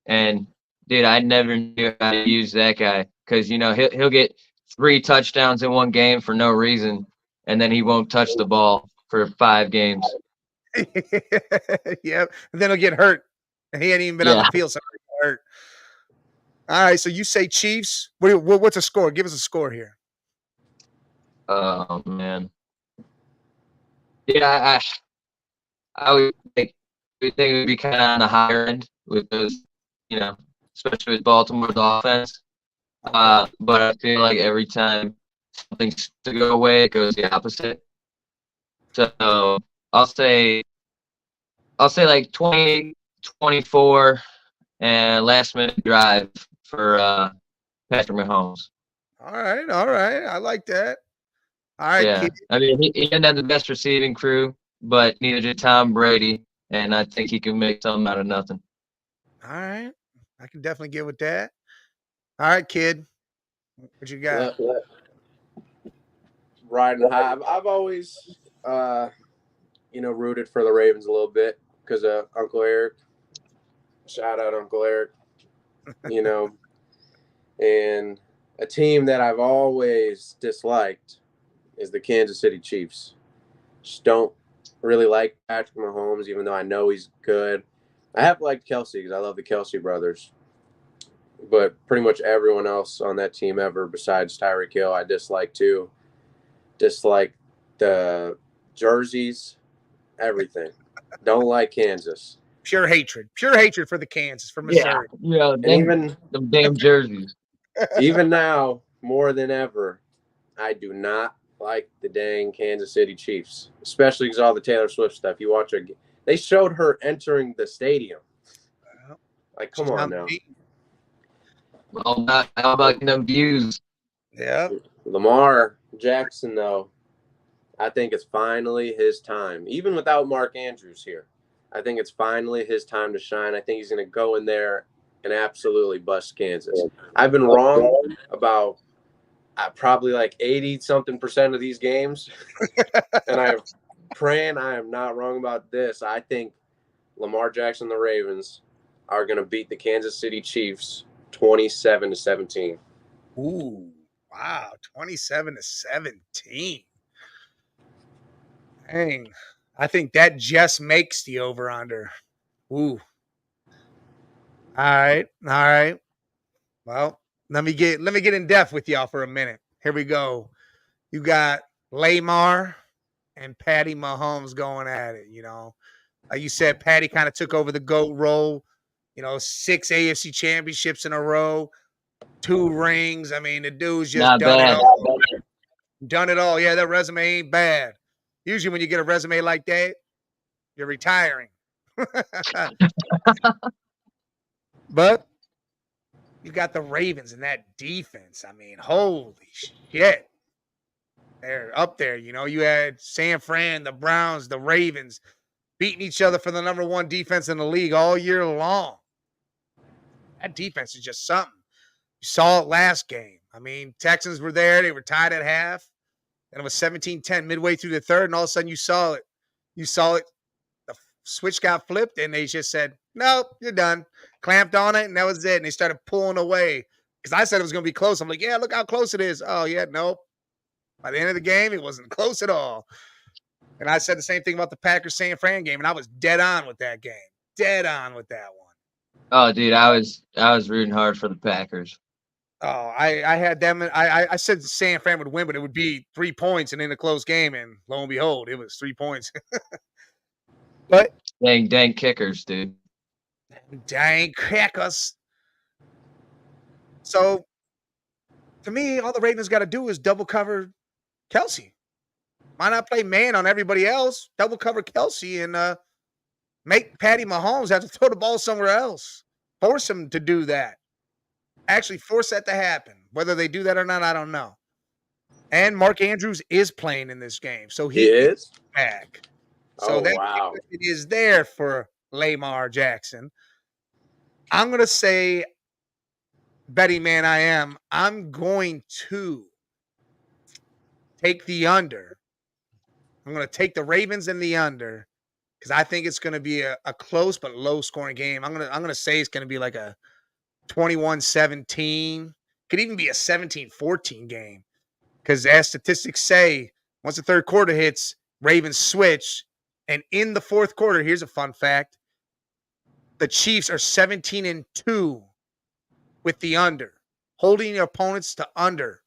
and dude, I never knew how to use that guy because he'll get 3 touchdowns in one game for no reason, and then he won't touch the ball for 5 games. Yep. And then he'll get hurt. And he ain't even been on the field, so he'll get hurt. All right, so you say Chiefs. What's a score? Give us a score here. Oh man. Yeah, I would think it would be kind of on the higher end with those, especially with Baltimore's offense. But I feel like every time something's to go away, it goes the opposite. So I'll say like 20-24 and last minute drive for Patrick Mahomes. All right. I like that. All right, yeah. kid. I mean, he didn't have the best receiving crew, but neither did Tom Brady, and I think he can make something out of nothing. All right. I can definitely get with that. All right, kid. What you got? Riding high. I've always, rooted for the Ravens a little bit because of Uncle Eric. Shout out Uncle Eric. And a team that I've always disliked is the Kansas City Chiefs. Just don't really like Patrick Mahomes, even though I know he's good. I have liked Kelsey because I love the Kelsey brothers. But pretty much everyone else on that team ever besides Tyreek Hill, I dislike too. Dislike the jerseys, everything. Don't like Kansas. Pure hatred for the Kansas, for Missouri. Yeah, and even the damn jerseys. Even now, more than ever, I do not like the dang Kansas City Chiefs, especially because all the Taylor Swift stuff. You watch her, they showed her entering the stadium. Like, come on now. How about them views? Yeah. Lamar Jackson, though, I think it's finally his time. Even without Mark Andrews here, I think it's finally his time to shine. I think he's going to go in there and absolutely bust Kansas. I've been wrong about probably like 80-something% of these games. And I'm praying I am not wrong about this. I think Lamar Jackson and the Ravens are going to beat the Kansas City Chiefs 27-17. Ooh, wow, 27-17. Dang, I think that just makes the over/under. Ooh. All right. Well, let me get in depth with y'all for a minute. Here we go. You got Lamar and Patty Mahomes going at it. Like you said, Patty kind of took over the GOAT role. 6 AFC championships in a row, 2 rings. I mean, the dude's just done it all. Done it all. Yeah, that resume ain't bad. Usually when you get a resume like that, you're retiring. But you got the Ravens and that defense. I mean, holy shit. They're up there. You had San Fran, the Browns, the Ravens beating each other for the number 1 defense in the league all year long. That defense is just something. You saw it last game. I mean, Texans were there. They were tied at half. And it was 17-10 midway through the third. And all of a sudden you saw it. The switch got flipped and they just said, nope, you're done. Clamped on it and that was it. And they started pulling away. Because I said it was going to be close. I'm like, yeah, look how close it is. Oh, yeah, nope. By the end of the game, it wasn't close at all. And I said the same thing about the Packers-San Fran game. And I was dead on with that game. Dead on with that one. Oh, dude, I was rooting hard for the Packers. Oh, I had them. I said San Fran would win, but it would be 3 points and in a close game. And lo and behold, it was 3 points. But dang kickers, dude. Dang kickers. So, to me, all the Ravens got to do is double cover Kelsey. Why not play man on everybody else? Double cover Kelsey and make Patty Mahomes have to throw the ball somewhere else. Force him to do that. Actually force that to happen. Whether they do that or not, I don't know. And Mark Andrews is playing in this game. So he is back. So that it is there for Lamar Jackson. I'm going to say, betting man I am, I'm going to take the under. I'm going to take the Ravens in the under because I think it's going to be a close but low-scoring game. I'm going to say it's going to be like a 21-17. Could even be a 17-14 game because as statistics say, Once the third quarter hits, Ravens switch. And in the fourth quarter, here's a fun fact. The Chiefs are 17-2 with the under, holding their opponents to under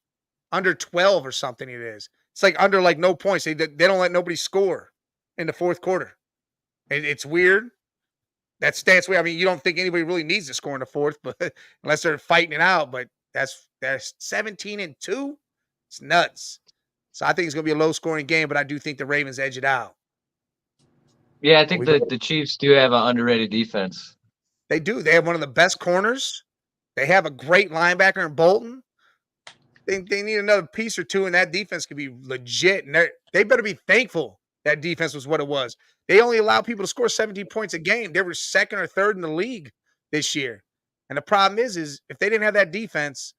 12 or something it is. It's like under like no points. They don't let nobody score in the fourth quarter. It's weird. That stats way. I mean, you don't think anybody really needs to score in the fourth, but unless they're fighting it out. But that's 17-2. It's nuts. So I think it's gonna be a low scoring game, but I do think the Ravens edge it out. Yeah, I think the Chiefs do have an underrated defense. They do. They have one of the best corners. They have a great linebacker in Bolton. They need another piece or two, and that defense could be legit. And they better be thankful that defense was what it was. They only allow people to score 17 points a game. They were second or third in the league this year. And the problem is if they didn't have that defense,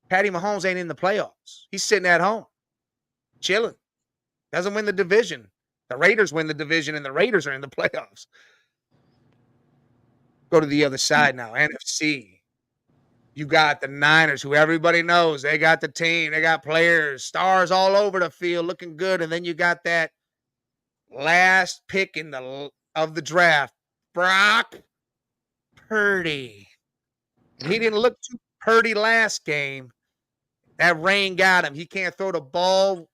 Patty Mahomes ain't in the playoffs. He's sitting at home, chilling. Doesn't win the division. The Raiders win the division, and the Raiders are in the playoffs. Go to the other side now, NFC. You got the Niners, who everybody knows. They got the team. They got players, stars all over the field looking good. And then you got that last pick of the draft, Brock Purdy. And he didn't look too Purdy last game. That rain got him. He can't throw the ball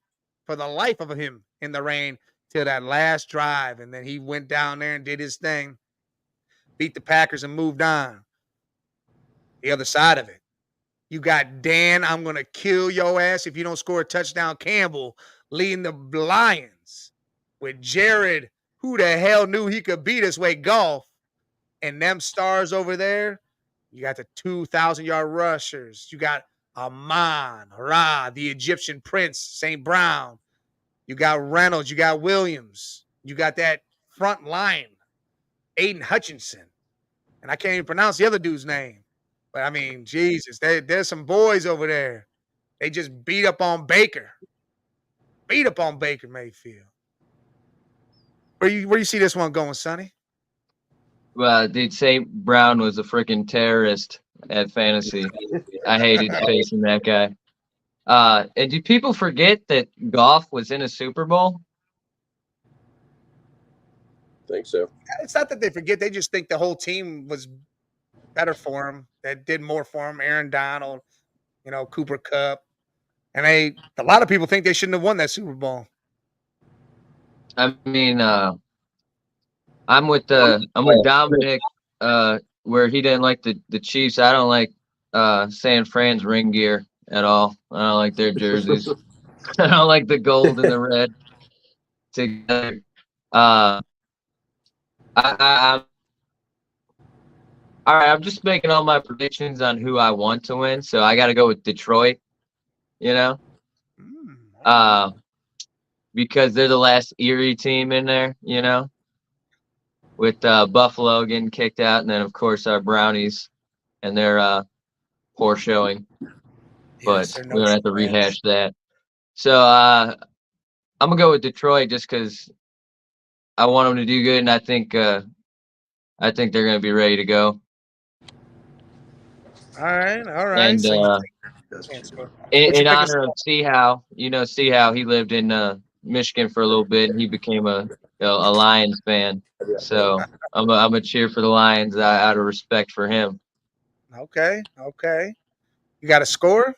for the life of him in the rain till that last drive. And then he went down there and did his thing, beat the Packers and moved on. The other side of it, you got Dan, I'm going to kill your ass if you don't score a touchdown, Campbell, leading the Lions with Jared, who the hell knew he could be this way, Golf, and them stars over there. You got the 2,000-yard rushers. You got Amon Ra, the Egyptian prince, St. Brown. You got Reynolds. You got Williams. You got that front line, Aiden Hutchinson. And I can't even pronounce the other dude's name. But, I mean, Jesus, there's some boys over there. They just beat up on Baker. Beat up on Baker Mayfield. Where you see this one going, Sonny? Well, dude, St. Brown was a freaking terrorist at fantasy. I hated facing that guy. And do people forget that Goff was in a Super Bowl? I think so. It's not that they forget. They just think the whole team was better for him, that did more for him. Aaron Donald, Cooper Kupp. And a lot of people think they shouldn't have won that Super Bowl. I mean, I'm with Dominic, where he didn't like the Chiefs. I don't like San Fran's ring gear at all. I don't like their jerseys. I don't like the gold and the red together. I'm all right. I'm just making all my predictions on who I want to win, so I got to go with Detroit. Because they're the last Erie team in there. With Buffalo getting kicked out, and then of course our Brownies and their poor showing. But we don't have to rehash that. So I'm gonna go with Detroit just because I want them to do good, and I think they're gonna be ready to go. All right. And in honor of Seahow, Seahow, he lived in Michigan for a little bit, and he became a Lions fan. So I'm gonna cheer for the Lions out of respect for him. Okay. You got a score?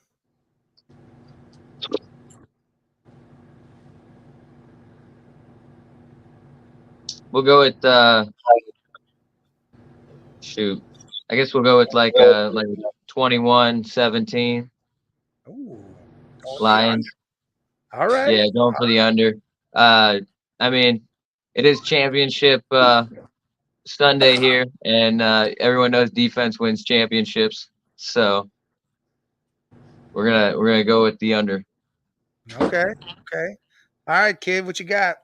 We'll go with shoot. I guess we'll go with like 21-17. Ooh, Lions. All right. Yeah, going for the under. I mean, it is championship Sunday here, and everyone knows defense wins championships. So we're gonna go with the under. Okay. All right, kid, what you got?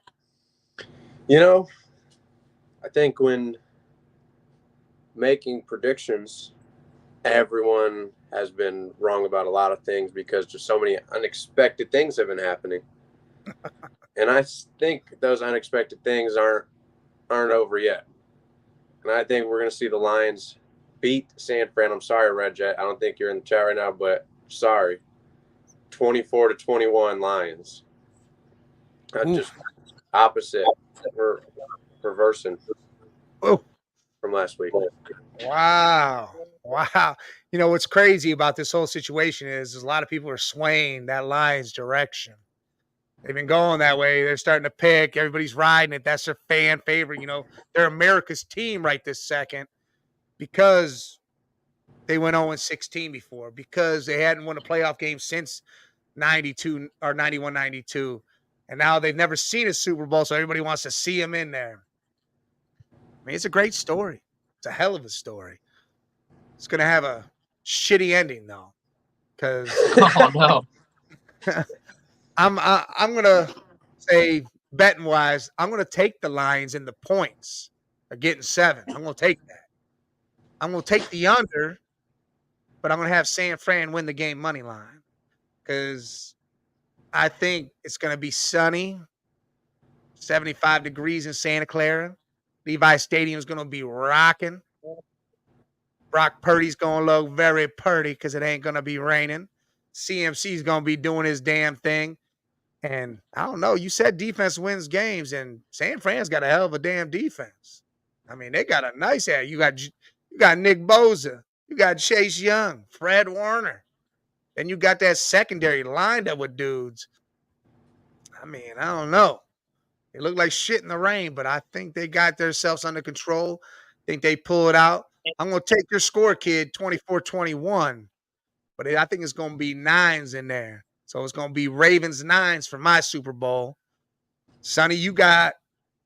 I think when making predictions, everyone has been wrong about a lot of things because just so many unexpected things have been happening. And I think those unexpected things aren't over yet. And I think we're going to see the Lions beat San Fran. I'm sorry, Red Jet. I don't think you're in the chat right now, but sorry. 24-21 Lions. Just opposite. We're reversing Oh, from last week. wow. Wow. You know, what's crazy about this whole situation is a lot of people are swaying that line's direction. They've been going that way. They're starting to pick. Everybody's riding it. That's their fan favorite. You know, they're America's team right this second because they went 0-16 before, because they hadn't won a playoff game since 92 or 91, 92. And now they've never seen a Super Bowl, so everybody wants to see them in there. I mean, it's a great story. It's a hell of a story. It's going to have a shitty ending, though, because Oh no. I'm going to say, betting wise, I'm going to take the Lions in the points. They're getting 7. I'm going to take that. I'm going to take the under, but I'm going to have San Fran win the game money line because I think it's going to be sunny, 75 degrees in Santa Clara. Levi Stadium is going to be rocking. Brock Purdy's going to look very purdy because it ain't going to be raining. CMC's going to be doing his damn thing. And I don't know, you said defense wins games, and San Fran's got a hell of a damn defense. I mean, they got a nice ad. You got Nick Bosa. You got Chase Young, Fred Warner. Then you got that secondary lined up with dudes. I mean, I don't know. They look like shit in the rain, but I think they got themselves under control. I think they pull it out. I'm going to take your score, kid, 24-21. But I think it's going to be 9s in there. So it's going to be Ravens 9s for my Super Bowl. Sonny, you got,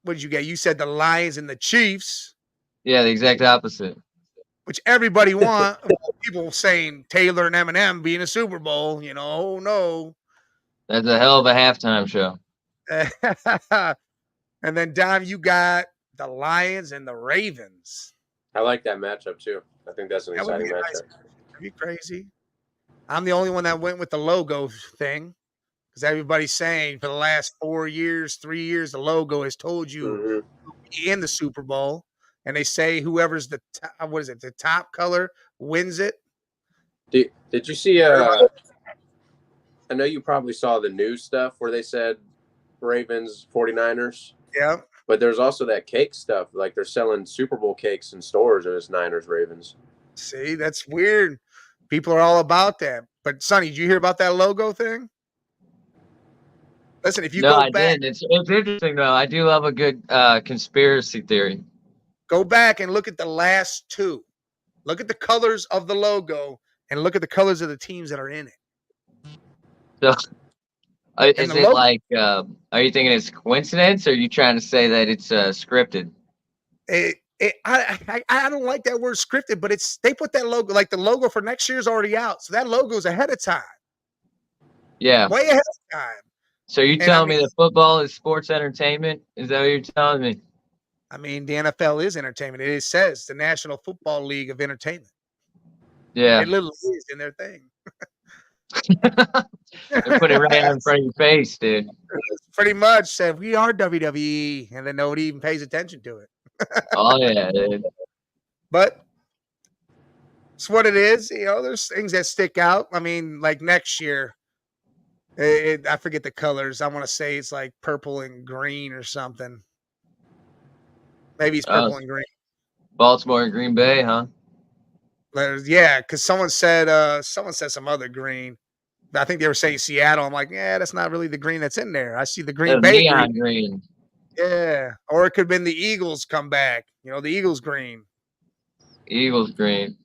what did you get? You said the Lions and the Chiefs. Yeah, the exact opposite. Which everybody want. People saying Taylor and Eminem being a Super Bowl, you know, oh no. That's a hell of a halftime show. And then, Dom, you got the Lions and the Ravens. I like that matchup too. I think that's an exciting matchup. Nice. That'd be crazy. I'm the only one that went with the logo thing because everybody's saying for the last 4 years, 3 years, the logo has told you in the Super Bowl. And they say whoever's the top color wins it. Did you see? I know you probably saw the news stuff where they said Ravens 49ers. Yeah. But there's also that cake stuff. Like they're selling Super Bowl cakes in stores and it's Niners Ravens. See, that's weird. People are all about that. But Sonny, did you hear about that logo thing? Listen, if you go back, didn't. It's interesting though. I do love a good conspiracy theory. Go back and look at the last 2. Look at the colors of the logo and look at the colors of the teams that are in it. So, is it like? Are you thinking it's coincidence, or are you trying to say that it's scripted? I don't like that word scripted, but they put that logo, like the logo for next year is already out, so that logo is ahead of time. Yeah, way ahead of time. So you're telling me that football is sports entertainment? Is that what you're telling me? I mean, the NFL is entertainment. It says the National Football League of Entertainment. Yeah. It literally is in their thing. They put it right out in front of your face, dude. Pretty much said, we are WWE, and then nobody even pays attention to it. Oh, yeah, dude. But it's what it is. You know, there's things that stick out. I mean, like next year, I forget the colors. I want to say it's like purple and green or something. Maybe it's purple and green. Baltimore and Green Bay, huh? Yeah, because someone said some other green. I think they were saying Seattle. I'm like, yeah, that's not really the green that's in there. I see the Green Bay neon green. Yeah, or it could have been the Eagles come back. You know, the Eagles green. Eagles green.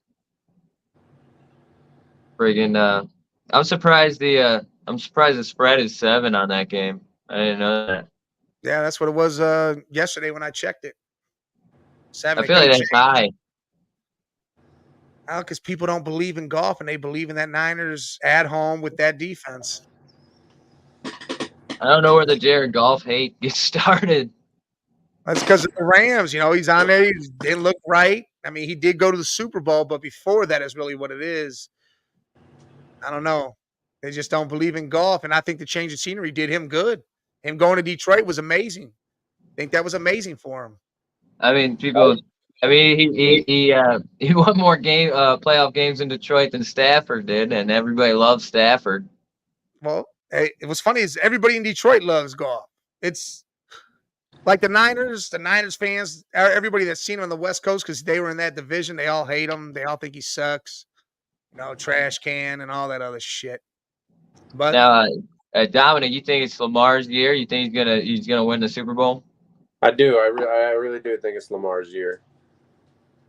Friggin', I'm surprised the spread is 7 on that game. I didn't know that. Yeah, that's what it was yesterday when I checked it. 7. I feel like that's high. Because people don't believe in golf and they believe in that Niners at home with that defense. I don't know where the Jared Goff hate gets started. That's because of the Rams. You know, he's on there. He didn't look right. I mean, he did go to the Super Bowl, but before that is really what it is. I don't know. They just don't believe in golf. And I think the change of scenery did him good. Him going to Detroit was amazing. I think that was amazing for him. I mean, he won more playoff games in Detroit than Stafford did, and everybody loves Stafford. Well, it was funny is everybody in Detroit loves golf. It's like the Niners fans, everybody that's seen him on the West Coast because they were in that division, they all hate him. They all think he sucks. Trash can and all that other shit. But Now, Dominic, you think it's Lamar's year? You think he's gonna win the Super Bowl? I do. I really do think it's Lamar's year.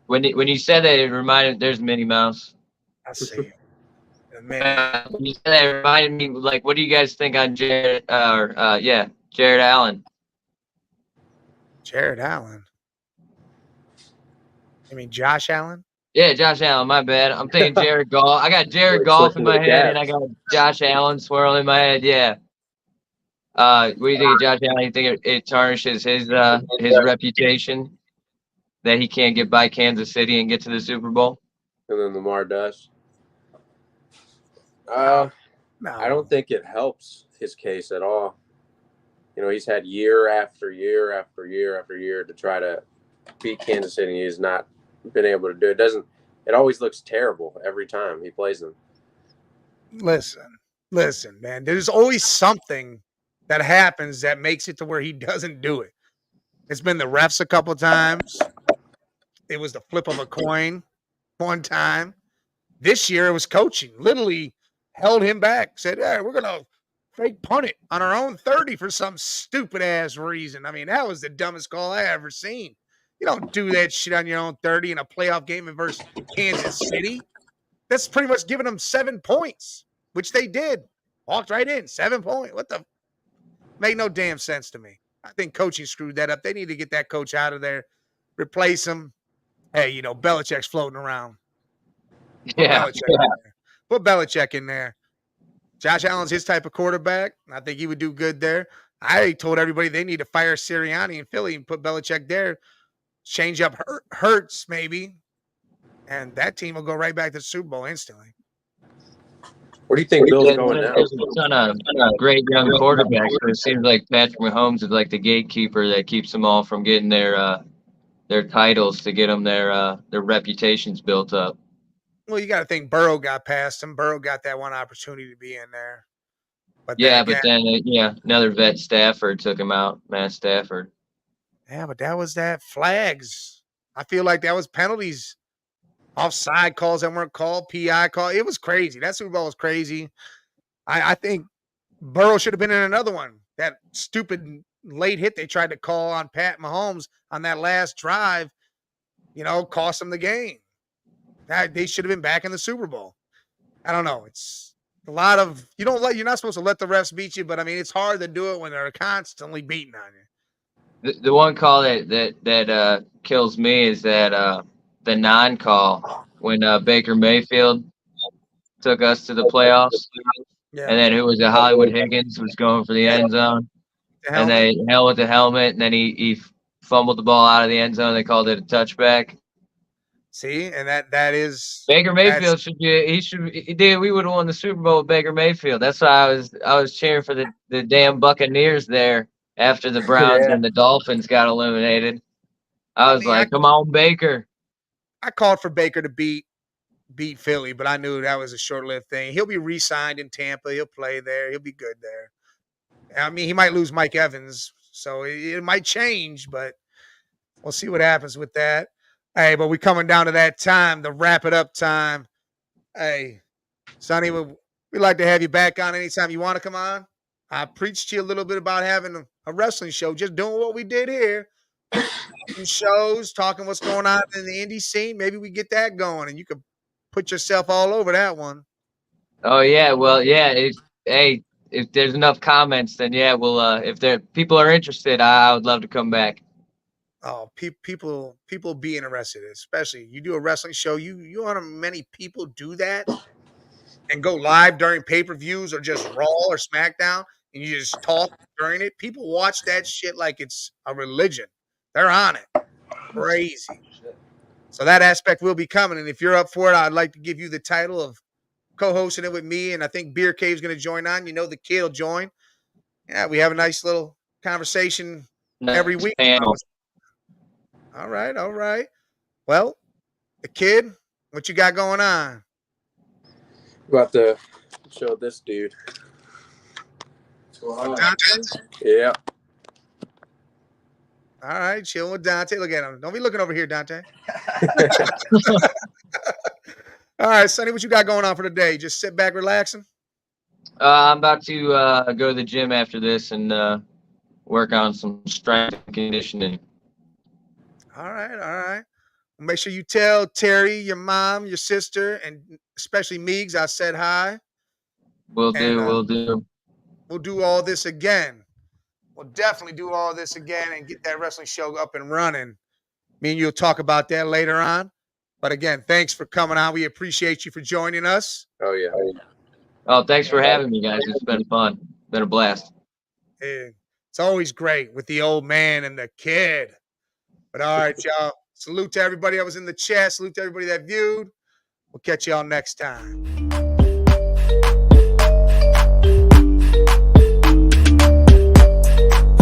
When you said that, it reminded. There's Minnie Mouse. I see it. Minnie. When you said that, it reminded me. Like, what do you guys think on Jared? Jared Allen. Jared Allen. I mean Josh Allen? Yeah, Josh Allen. My bad. I'm thinking Jared Goff. I got Jared We're Goff in switching my to head, Dak. and I got Josh Allen swirling in my head. Yeah. What do you think of Josh Allen? You think it tarnishes his reputation that he can't get by Kansas City and get to the Super Bowl? And then Lamar does. No. I don't think it helps his case at all. He's had year after year after year after year to try to beat Kansas City. He's not been able to do it. It always looks terrible every time he plays them. Listen, man. There's always something that happens that makes it to where he doesn't do it. It's been the refs a couple times. It was the flip of a coin one time. This year it was coaching. Literally held him back. Said, "Hey, we're gonna fake punt it on our own 30 for some stupid ass reason." I mean, that was the dumbest call I ever seen. You don't do that shit on your own 30 in a playoff game versus Kansas City. That's pretty much giving them 7 points, which they did. Walked right in, 7 points. What the? Made no damn sense to me. I think coaching screwed that up. They need to get that coach out of there, replace him. Hey, Belichick's floating around. Yeah. Put Belichick in there. Josh Allen's his type of quarterback. I think he would do good there. I told everybody they need to fire Sirianni in Philly and put Belichick there. Change up Hurts maybe, and that team will go right back to the Super Bowl instantly. Where do you think Bill's going now? There's a ton of great young quarterbacks, but it seems like Patrick Mahomes is like the gatekeeper that keeps them all from getting their titles, to get them their reputations built up. Well, you got to think Burrow got past him. Burrow got that one opportunity to be in there. But then another vet, Stafford, took him out. Matt Stafford. Yeah, but that was flags. I feel like that was penalties. Offside calls that weren't called, PI call. It was crazy. That Super Bowl was crazy. I think Burrow should have been in another one. That stupid late hit they tried to call on Pat Mahomes on that last drive, cost them the game. They should have been back in the Super Bowl. I don't know. It's a lot of you're not supposed to let the refs beat you, but I mean it's hard to do it when they're constantly beating on you. The one call that kills me is that the non-call when Baker Mayfield took us to the playoffs, and then who was it? Hollywood Higgins was going for the end zone, and they held with the helmet, and then he fumbled the ball out of the end zone. They called it a touchback. See, and that is Baker Mayfield dude, we would have won the Super Bowl with Baker Mayfield. That's why I was cheering for the damn Buccaneers there after the Browns and the Dolphins got eliminated. I was like, come on, Baker. I called for Baker to beat Philly, but I knew that was a short-lived thing. He'll be re-signed in Tampa. He'll play there. He'll be good there. I mean, he might lose Mike Evans, so it might change, but we'll see what happens with that. Hey, but we coming down to that time, the wrap it up time. Hey, Sonny, we'd like to have you back on anytime you want to come on. I preached to you a little bit about having a wrestling show, just doing what we did here. Shows, talking what's going on in the indie scene. Maybe we get that going, and you could put yourself all over that one. Oh yeah, well yeah. If there's enough comments, then yeah, we'll. If people are interested, I would love to come back. Oh, people be interested, especially you do a wrestling show. You know how many people do that and go live during pay-per-views or just Raw or SmackDown, and you just talk during it. People watch that shit like it's a religion. They're on it. Crazy. So that aspect will be coming. And if you're up for it, I'd like to give you the title of co-hosting it with me. And I think Beer Cave's going to join on. The kid will join. Yeah, we have a nice little conversation every week. All right. Well, the kid, what you got going on? About to show this dude. Dante? Yeah. All right, chilling with Dante. Look at him. Don't be looking over here, Dante. All right, Sonny, what you got going on for today? Just sit back, relaxing? I'm about to go to the gym after this and work on some strength and conditioning. All right, all right. Make sure you tell Terry, your mom, your sister, and especially Meegs, I said hi. Will And do. Will do. we'll do all this again. We'll definitely do all this again and get that wrestling show up and running. Me and you'll talk about that later on. But again, thanks for coming on. We appreciate you for joining us. Oh yeah. Oh, thanks for having me, guys. It's been fun. Been a blast. And it's always great with the old man and the kid. But all right, y'all. Salute to everybody that was in the chat. Salute to everybody that viewed. We'll catch y'all next time.